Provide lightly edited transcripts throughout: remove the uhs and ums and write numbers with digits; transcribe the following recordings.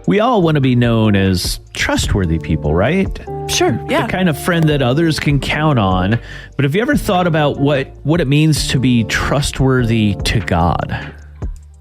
We all want to be known as trustworthy people, right? Sure, yeah. The kind of friend that others can count on. But have you ever thought about what it means to be trustworthy to God?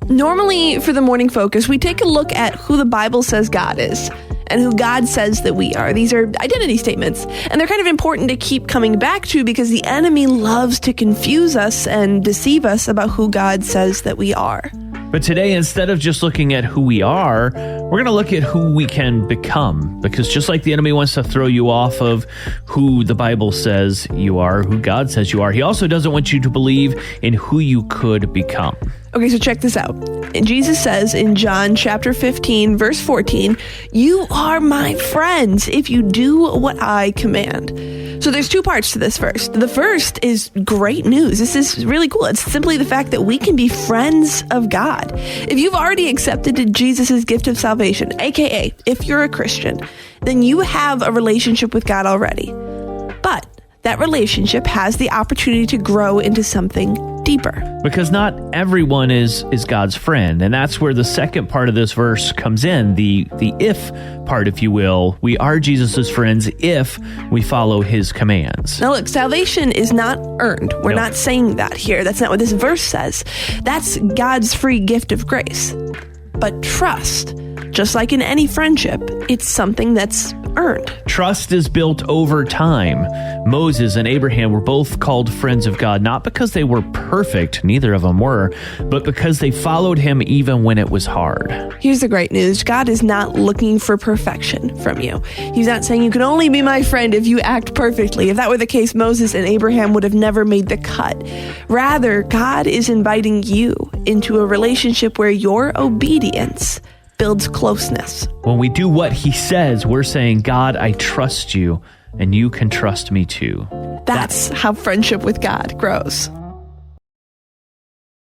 Normally, for the Morning Focus, we take a look at who the Bible says God is and who God says that we are. These are identity statements, and they're kind of important to keep coming back to because the enemy loves to confuse us and deceive us about who God says that we are. But today, instead of just looking at who we are, we're going to look at who we can become. Because just like the enemy wants to throw you off of who the Bible says you are, who God says you are, he also doesn't want you to believe in who you could become. Okay, so check this out. And Jesus says in John chapter 15, verse 14, "You are my friends if you do what I command." So there's two parts to this verse. The first is great news. This is really cool. It's simply the fact that we can be friends of God. If you've already accepted Jesus' gift of salvation, aka if you're a Christian, then you have a relationship with God already. But that relationship has the opportunity to grow into something deeper. Because not everyone is God's friend. And that's where the second part of this verse comes in, the if part, if you will. We are Jesus' friends if we follow his commands. Now look, salvation is not earned. We're not saying that here. That's not what this verse says. That's God's free gift of grace. But trust, just like in any friendship, it's something that's earned. Trust is built over time. Moses and Abraham were both called friends of God, not because they were perfect, neither of them were, but because they followed him even when it was hard. Here's the great news. God is not looking for perfection from you. He's not saying you can only be my friend if you act perfectly. If that were the case, Moses and Abraham would have never made the cut. Rather, God is inviting you into a relationship where your obedience builds closeness. When we do what he says, we're saying, God, I trust you, and you can trust me too. That's how friendship with God grows.